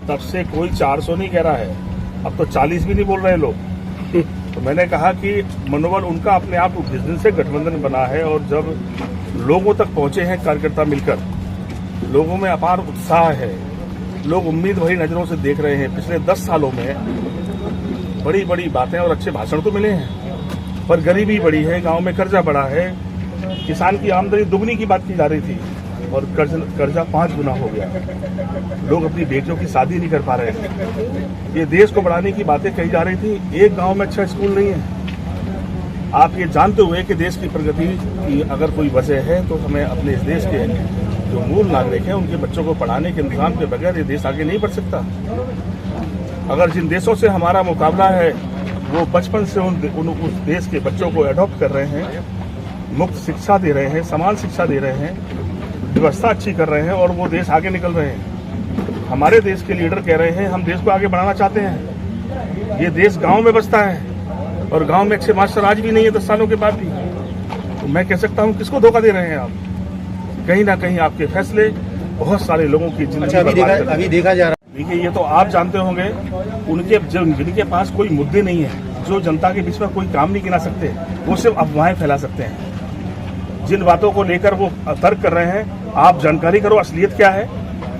तब से कोई 400 नहीं कह रहा है, अब तो 40 भी नहीं बोल रहे लोग। तो मैंने कहा कि मनोबल उनका अपने आप जिस दिन से गठबंधन बना है और जब लोगों तक पहुंचे हैं कार्यकर्ता मिलकर, लोगों में अपार उत्साह है, लोग उम्मीद भरी नजरों से देख रहे हैं। पिछले 10 सालों में बड़ी बड़ी बातें और अच्छे भाषण तो मिले हैं, पर गरीबी बढ़ी है, गांव में कर्जा बढ़ा है, किसान की आमदनी दुगनी की बात की जा रही थी और कर्जा 5 गुना हो गया। लोग अपनी बेटियों की शादी नहीं कर पा रहे हैं। ये देश को बढ़ाने की बातें कही जा रही थी, एक गांव में अच्छा स्कूल नहीं है। आप ये जानते हुए कि देश की प्रगति की अगर कोई वजह है तो हमें अपने इस देश के जो मूल नागरिक हैं उनके बच्चों को पढ़ाने के इंतजाम के बगैर ये देश आगे नहीं बढ़ सकता। अगर जिन देशों से हमारा मुकाबला है वो बचपन से उस देश के बच्चों को एडॉप्ट कर रहे हैं, मुफ्त शिक्षा दे रहे हैं, समान शिक्षा दे रहे हैं, व्यवस्था अच्छी कर रहे हैं और वो देश आगे निकल रहे हैं। हमारे देश के लीडर कह रहे हैं हम देश को आगे बढ़ाना चाहते हैं। ये देश गांव में बसता है और गांव में अच्छे मास्टर आज भी नहीं है 10 सालों के बाद भी। तो मैं कह सकता हूं किसको धोखा दे रहे हैं आप? कहीं ना कहीं आपके फैसले बहुत सारे लोगों की जिंदगी अभी देखा जा रहा है। देखिए, ये तो आप जानते होंगे, उनके जिनके पास कोई मुद्दे नहीं है, जो जनता के बीच में कोई काम नहीं गिना सकते, वो सिर्फ अफवाहें फैला सकते हैं। जिन बातों को लेकर वो तर्क कर रहे हैं, आप जानकारी करो असलियत क्या है।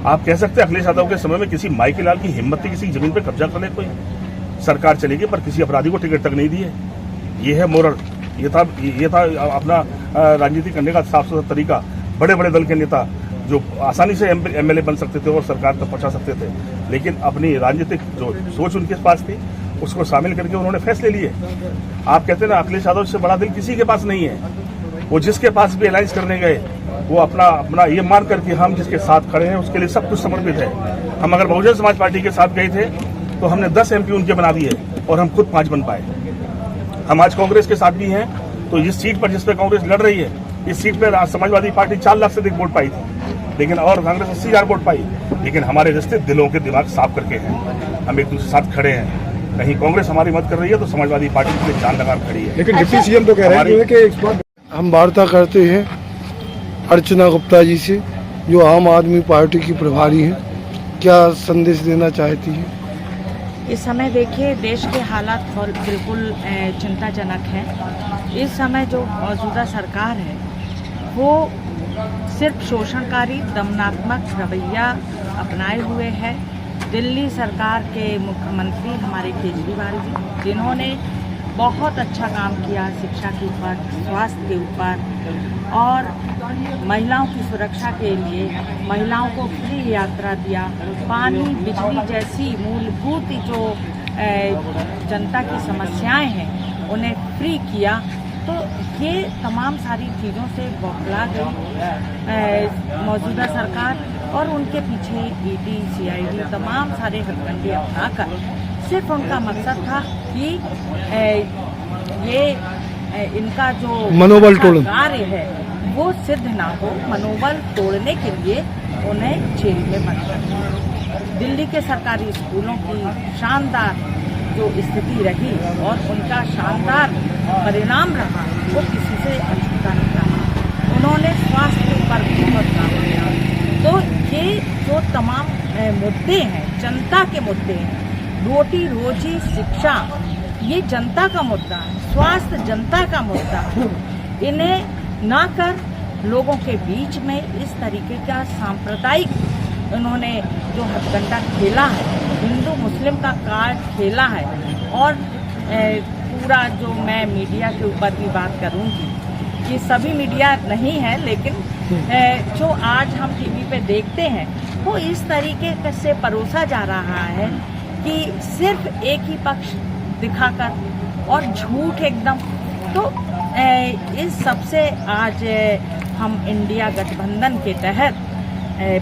आप कह सकते हैं अखिलेश यादव के समय में किसी माई के लाल की हिम्मत थी किसी जमीन पर कब्जा करने, कोई सरकार चलेगी पर किसी अपराधी को टिकट तक नहीं दिए। ये है मोरल, ये था अपना राजनीति करने का साफ सुथरा तरीका। बड़े बड़े दल के नेता जो आसानी से एमएलए बन सकते थे और सरकार तक पहुंचा सकते थे, लेकिन अपनी राजनीतिक जो सोच उनके पास थी उसको शामिल करके उन्होंने फैसले लिए। आप कहते हैं ना अखिलेश यादव से बड़ा दिल किसी के पास नहीं है। वो जिसके पास भी अलायंस करने गए वो अपना ये मान करके हम जिसके साथ खड़े हैं उसके लिए सब कुछ समर्पित है। हम अगर बहुजन समाज पार्टी के साथ गए थे तो हमने 10 MP उनके बना दिए और हम खुद 5 बन पाए। हम आज कांग्रेस के साथ भी हैं, तो इस सीट पर जिस पर कांग्रेस लड़ रही है, इस सीट पर समाजवादी पार्टी 4 लाख से अधिक वोट पाई थी, लेकिन और कांग्रेस 80,000 वोट पाई। लेकिन हमारे रिश्ते दिलों के दिमाग साफ करके हैं, हम एक दूसरे के साथ खड़े हैं। कहीं कांग्रेस हमारी मदद कर रही है तो समाजवादी पार्टी के लिए जान लगा खड़ी है। लेकिन डिप्टी सीएम तो कह रहे हैं कि इस बार हम वार्ता करते हैं अर्चना गुप्ता जी से, जो आम आदमी पार्टी की प्रभारी हैं। क्या संदेश देना चाहती हैं? इस समय देखिए देश के हालात बिल्कुल चिंताजनक हैं। इस समय जो मौजूदा सरकार है वो सिर्फ शोषणकारी दमनात्मक रवैया अपनाए हुए है। दिल्ली सरकार के मुख्यमंत्री हमारे केजरीवाल जी, जिन्होंने बहुत अच्छा काम किया शिक्षा के ऊपर, स्वास्थ्य के ऊपर और महिलाओं की सुरक्षा के लिए महिलाओं को फ्री यात्रा दिया, पानी बिजली जैसी मूलभूत जो जनता की समस्याएं हैं उन्हें फ्री किया। तो ये तमाम सारी चीज़ों से बौखला गई मौजूदा सरकार और उनके पीछे ईडी, CID तमाम सारे हथकंडे अपनाकर सिर्फ उनका मकसद था कि ये इनका जो मनोबल तोड़ना कार्य है वो सिद्ध ना हो। मनोबल तोड़ने के लिए उन्हें जेल में बंद कर दिया। दिल्ली के सरकारी स्कूलों की शानदार जो स्थिति रही और उनका शानदार परिणाम रहा वो किसी से अछूता नहीं रहा। उन्होंने स्वास्थ्य के ऊपर बहुत काम किया। तो ये जो तमाम मुद्दे हैं जनता के मुद्दे हैं, रोटी रोजी शिक्षा ये जनता का मुद्दा है, स्वास्थ्य जनता का मुद्दा है। इन्हें ना कर लोगों के बीच में इस तरीके का सांप्रदायिक उन्होंने जो हथकंडा खेला है, हिंदू मुस्लिम का कार्ड खेला है। और पूरा जो मैं मीडिया के ऊपर भी बात करूंगी कि सभी मीडिया नहीं है, लेकिन जो आज हम टीवी पे देखते हैं वो इस तरीके से परोसा जा रहा है कि सिर्फ एक ही पक्ष दिखाकर और झूठ एकदम। तो इस सबसे आज हम इंडिया गठबंधन के तहत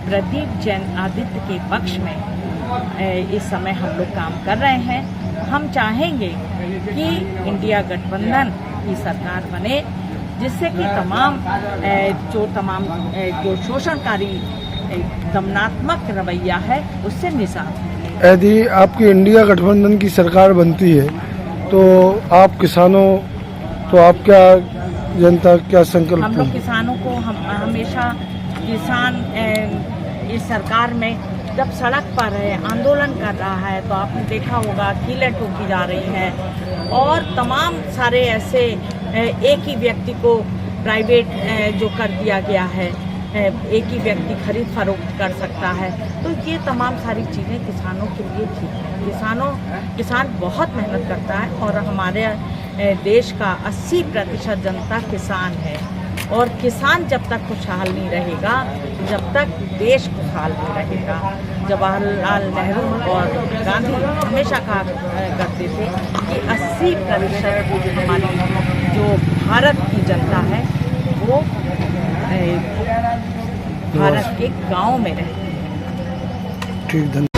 प्रदीप जैन आदित्य के पक्ष में इस समय हम लोग काम कर रहे हैं। हम चाहेंगे कि इंडिया गठबंधन की सरकार बने जिससे कि तमाम जो शोषणकारी दमनात्मक रवैया है उससे निजात मिले। यदि आपकी इंडिया गठबंधन की सरकार बनती है तो आप किसानों, तो आप क्या जनता क्या संकल्प? हम लोग किसानों को हम हमेशा किसान इस सरकार में जब सड़क पर है, आंदोलन कर रहा है, तो आपने देखा होगा कीलें ठोकी जा रही हैं और तमाम सारे ऐसे एक ही व्यक्ति को प्राइवेट जो कर दिया गया है, एक ही व्यक्ति खरीद फरोख्त कर सकता है। तो ये तमाम सारी चीज़ें किसानों के लिए ठीक है। किसान बहुत मेहनत करता है और हमारे देश का 80% जनता किसान है और किसान जब तक खुशहाल नहीं रहेगा, जब तक देश खुशहाल नहीं रहेगा। जवाहरलाल नेहरू और गांधी हमेशा कहा करते थे कि 80% हमारी जो भारत की जनता है वो भारत के गांव में रहती है। ठीक, धन्यवाद।